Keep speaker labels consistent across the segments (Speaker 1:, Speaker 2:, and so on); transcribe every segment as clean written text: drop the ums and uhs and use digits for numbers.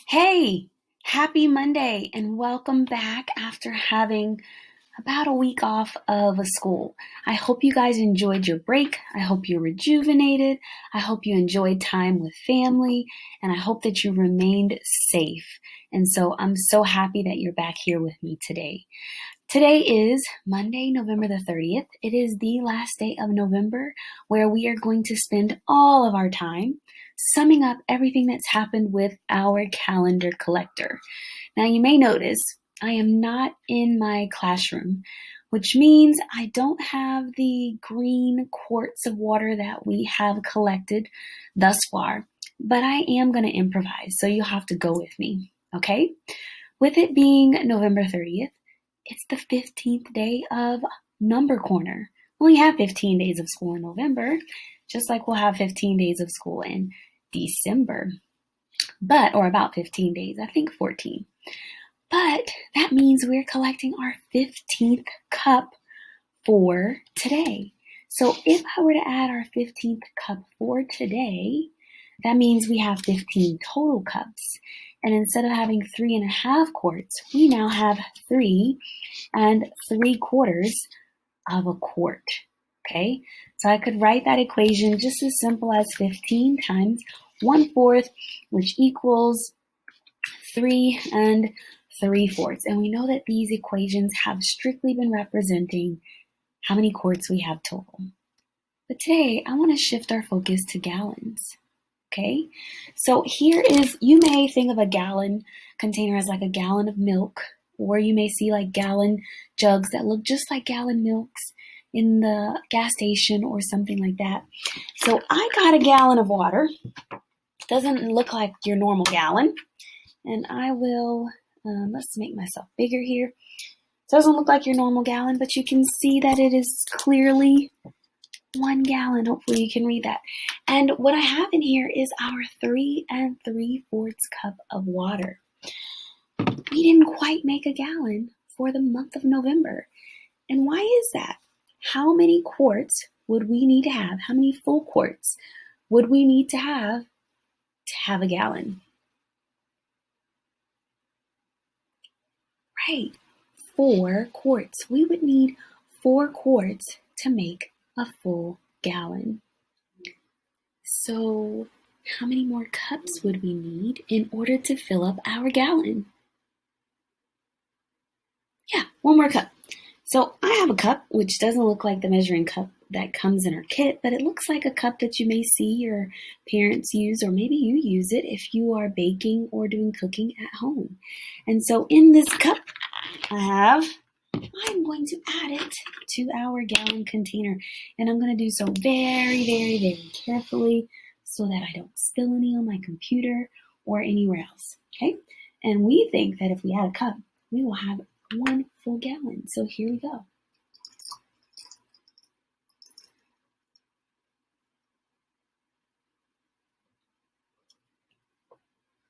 Speaker 1: Hey, happy Monday and welcome back after having about a week off of school. I hope you guys enjoyed your break. I hope you're rejuvenated. I hope you enjoyed time with family and I hope that you remained safe. And so I'm so happy that you're back here with me today. Today is Monday, November the 30th. It is the last day of November where we are going to spend all of our time summing up everything that's happened with our calendar collector. Now you may notice I am not in my classroom, which means I don't have the green quarts of water that we have collected thus far, but I am going to improvise, so you'll have to go with me, okay? With it being November 30th, it's the 15th day of Number Corner. We only have 15 days of school in November, just like we'll have 15 days of school in December. Or about 15 days, I think 14. But that means we're collecting our 15th cup for today. So if I were to add our 15th cup for today, that means we have 15 total cups. And instead of having 3.5 quarts, we now have 3 3/4 of a quart. Okay, so I could write that equation just as simple as 15 times 1/4, which equals 3 3/4. And we know that these equations have strictly been representing how many quarts we have total. But today, I want to shift our focus to gallons. Okay, so you may think of a gallon container as like a gallon of milk, or you may see like gallon jugs that look just like gallon milks in the gas station or something like that. So I got a gallon of water. It doesn't look like your normal gallon. And I will, let's make myself bigger here. It doesn't look like your normal gallon, but you can see that it is clearly 1 gallon. Hopefully you can read that. And what I have in here is our 3 3/4 cup of water. We didn't quite make a gallon for the month of November. And why is that? How many quarts would we need to have? How many full quarts would we need to have a gallon? Right, 4 quarts. We would need 4 quarts to make a full gallon. So how many more cups would we need in order to fill up our gallon? Yeah, 1 more cup. So I have a cup, which doesn't look like the measuring cup that comes in our kit, but it looks like a cup that you may see your parents use, or maybe you use it if you are baking or doing cooking at home. And so in this cup, I'm going to add it to our gallon container. And I'm going to do so very, very, very carefully so that I don't spill any on my computer or anywhere else. Okay? And we think that if we add a cup, we will have 1 full gallon. So here we go.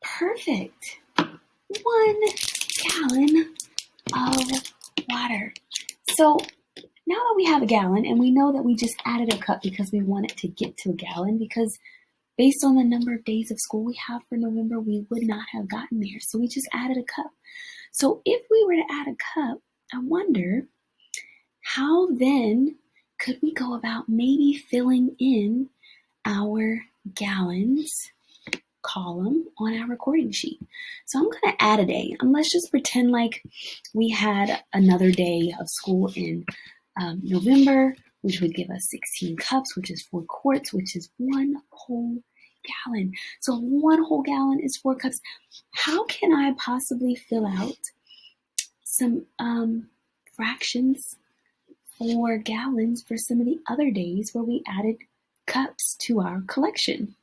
Speaker 1: Perfect. 1 gallon of water. So now that we have a gallon, and we know that we just added a cup because we want it to get to a gallon, because based on the number of days of school we have for November, we would not have gotten there. So we just added a cup. So if we were to add a cup, I wonder how then could we go about maybe filling in our gallons column on our recording sheet. So I'm going to add a day. And let's just pretend like we had another day of school in November, which would give us 16 cups, which is 4 quarts, which is 1 whole gallon. So 1 whole gallon is 4 cups. How can I possibly fill out some fractions for gallons for some of the other days where we added cups to our collection?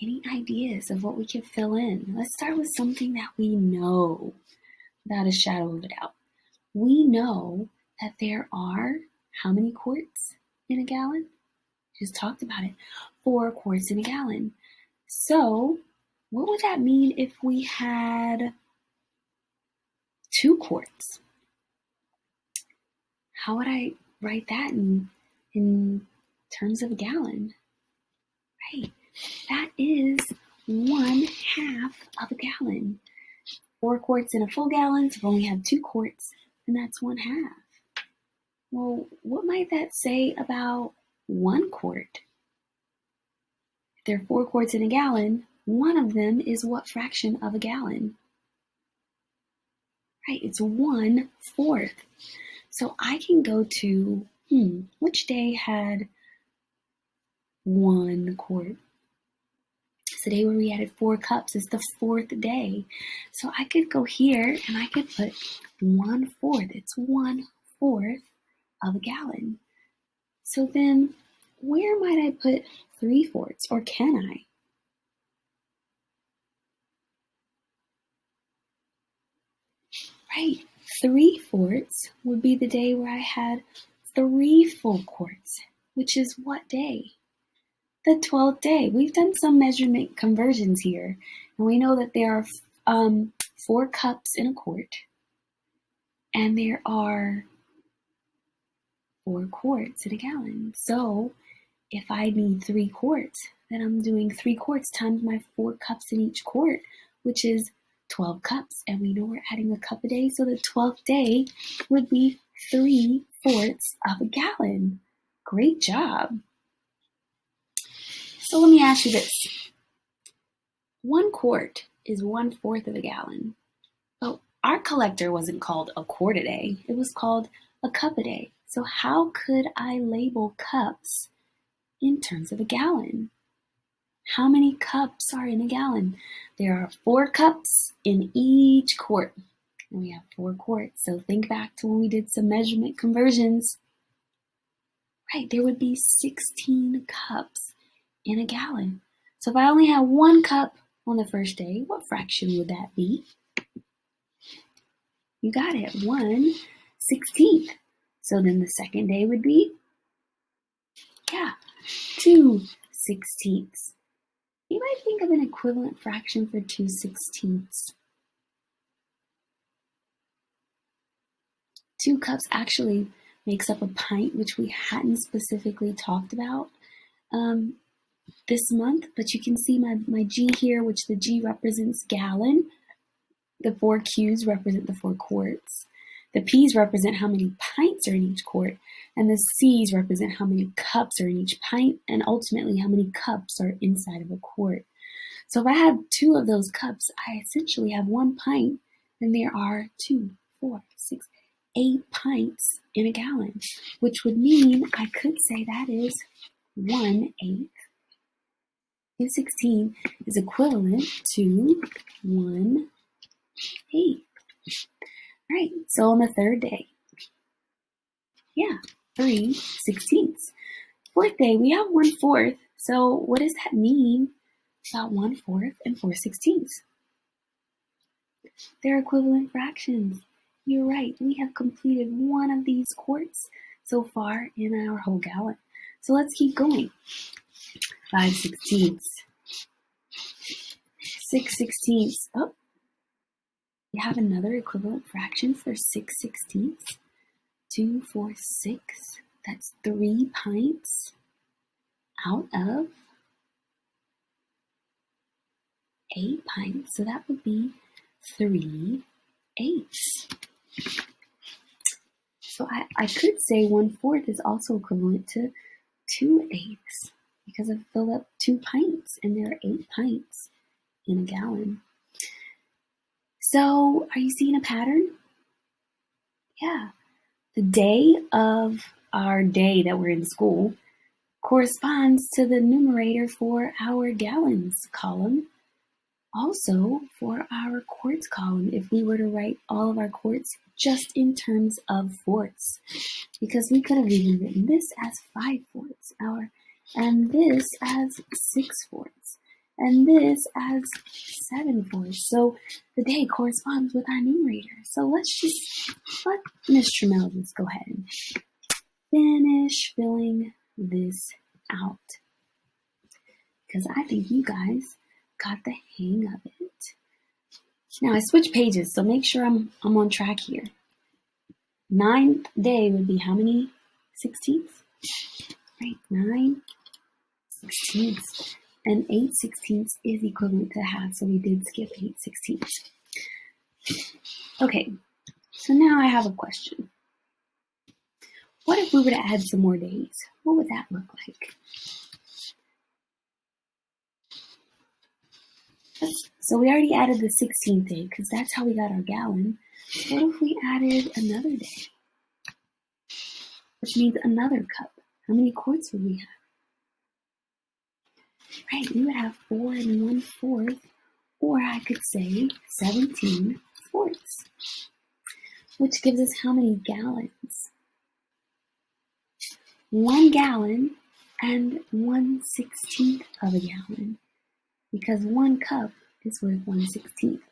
Speaker 1: Any ideas of what we can fill in? Let's start with something that we know without a shadow of a doubt. We know that there are how many quarts in a gallon? Just talked about it. 4 quarts in a gallon. So what would that mean if we had 2 quarts? How would I write that in terms of a gallon? Right. That is 1/2 of a gallon. 4 quarts in a full gallon, so if we only have 2 quarts, then that's 1/2. Well, what might that say about 1 quart? If there are 4 quarts in a gallon, one of them is what fraction of a gallon? Right, it's 1/4. So I can go to, which day had 1 quart? It's the day where we added 4 cups. It's the 4th day. So I could go here and I could put 1/4. It's 1/4 of a gallon. So then where might I put 3/4, or can I? Right, 3/4 would be the day where I had 3 full quarts, which is what day? The 12th day. We've done some measurement conversions here, and we know that there are 4 cups in a quart, and there are 4 quarts in a gallon. So if I need 3 quarts, then I'm doing 3 quarts times my 4 cups in each quart, which is 12 cups. And we know we're adding a cup a day, so the 12th day would be 3/4 of a gallon. Great job. So let me ask you this. 1 quart is 1/4 of a gallon. But our collector wasn't called a quart a day. It was called a cup a day. So how could I label cups in terms of a gallon? How many cups are in a gallon? There are 4 cups in each quart. And we have 4 quarts. So think back to when we did some measurement conversions. Right, there would be 16 cups in a gallon. So if I only have 1 cup on the first day, what fraction would that be? You got it, 1/16. So then the second day would be, 2/16. You might think of an equivalent fraction for 2/16. 2 cups actually makes up a pint, which we hadn't specifically talked about this month, but you can see my G here, which the G represents gallon. The 4 Q's represent the 4 quarts. The P's represent how many pints are in each quart, and the C's represent how many cups are in each pint, and ultimately how many cups are inside of a quart. So if I have 2 of those cups, I essentially have 1 pint, and there are 2, 4, 6, 8 pints in a gallon, which would mean I could say that is 1/8. 2/16 is equivalent to 1/8. Right, so on the third day, 3/16. 4th day, we have 1/4. So what does that mean about 1/4 and 4/16? They're equivalent fractions. You're right, we have completed one of these quarts so far in our whole gallon. So let's keep going. 5/16. 6/16. Oh, we have another equivalent fraction for 6/16. 2, 4, 6. That's 3 pints out of 8 pints. So that would be 3/8. So I could say 1/4 is also equivalent to 2/8 because I've filled up 2 pints and there are 8 pints in a gallon. So are you seeing a pattern? Yeah. The day of our day that we're in school corresponds to the numerator for our gallons column. Also for our quarts column, if we were to write all of our quarts just in terms of fourths, because we could have even written this as 5/4, and this as 6/4, and this as 7/4. So the day corresponds with our numerator. So let Miss Trammell just go ahead and finish filling this out, because I think you guys got the hang of it. Now I switched pages, so make sure I'm on track here. 9th day would be how many 16ths? Right, 9/16. And 8/16 is equivalent to half, so we did skip 8/16. Okay, so now I have a question. What if we were to add some more days? What would that look like? So we already added the 16th day because that's how we got our gallon. What if we added another day? Which means another cup. How many quarts would we have? Right, we would have 4 1/4, or I could say 17 fourths, which gives us how many gallons? 1 gallon and 1/16 of a gallon, because 1 cup is worth 1/16.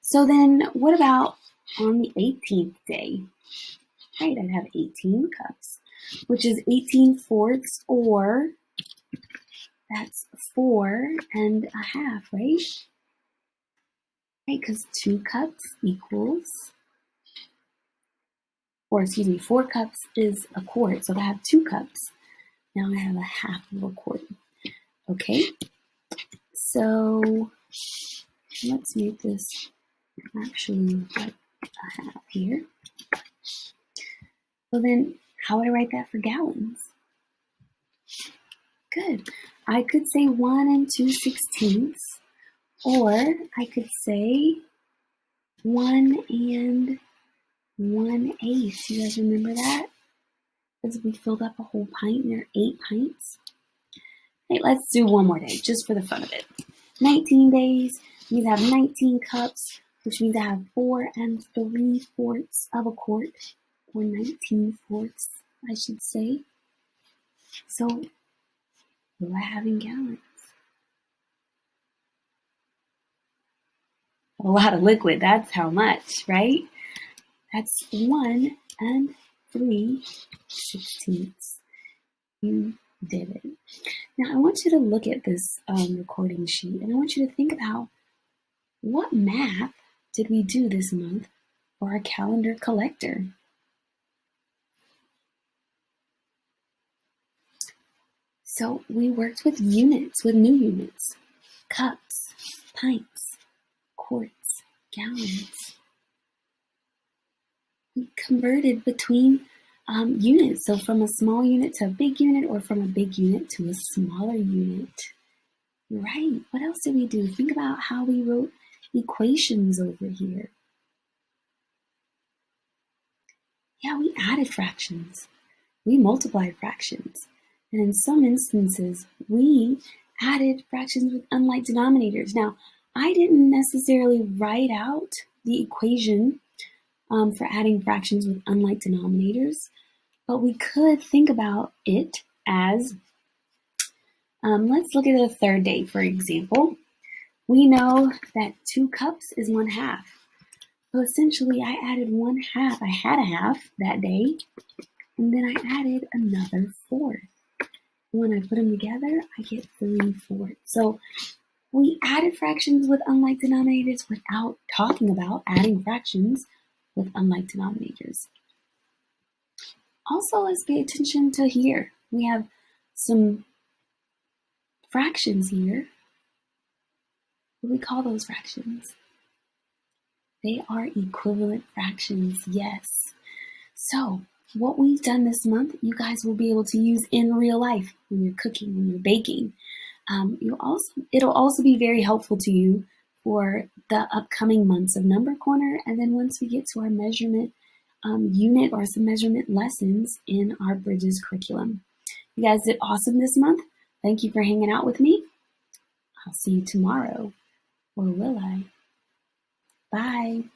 Speaker 1: So then what about on the 18th day? Right, I'd have 18 cups, which is 18 fourths, or that's 4 1/2, right? Right, because 2 cups equals, or excuse me, 4 cups is a quart, so I have 2 cups. Now I have a half of a quart. Okay, so let's make this actually look like a half here. So then, how would I write that for gallons? Good. I could say 1 2/16, or I could say 1 1/8. You guys remember that? Because we filled up a whole pint, and there are 8 pints. Hey, let's do one more day, just for the fun of it. 19 days means I have 19 cups, which means I have 4 3/4 of a quart, or 19 fourths, I should say. So, what do I have in gallons? A lot of liquid, that's how much, right? That's 1 3/16. You did it. Now I want you to look at this recording sheet, and I want you to think about what math did we do this month for our calendar collector? So we worked with units, with new units, cups, pints, quarts, gallons. We converted between units, so from a small unit to a big unit, or from a big unit to a smaller unit. Right, what else did we do? Think about how we wrote equations over here. Yeah, we added fractions. We multiplied fractions. And in some instances, we added fractions with unlike denominators. Now, I didn't necessarily write out the equation for adding fractions with unlike denominators, but we could think about it as, let's look at the third day, for example. We know that 2 cups is 1/2. So essentially, I added 1/2. I had a half that day, and then I added another fourth. When I put them together, I get 3/4. So we added fractions with unlike denominators without talking about adding fractions with unlike denominators. Also, let's pay attention to here. We have some fractions here. What do we call those fractions? They are equivalent fractions, yes. So what we've done this month, you guys will be able to use in real life when you're cooking, when you're baking. It'll also be very helpful to you for the upcoming months of Number Corner, and then once we get to our measurement unit or some measurement lessons in our Bridges curriculum. You guys did awesome this month. Thank you for hanging out with me. I'll see you tomorrow, or will I? Bye.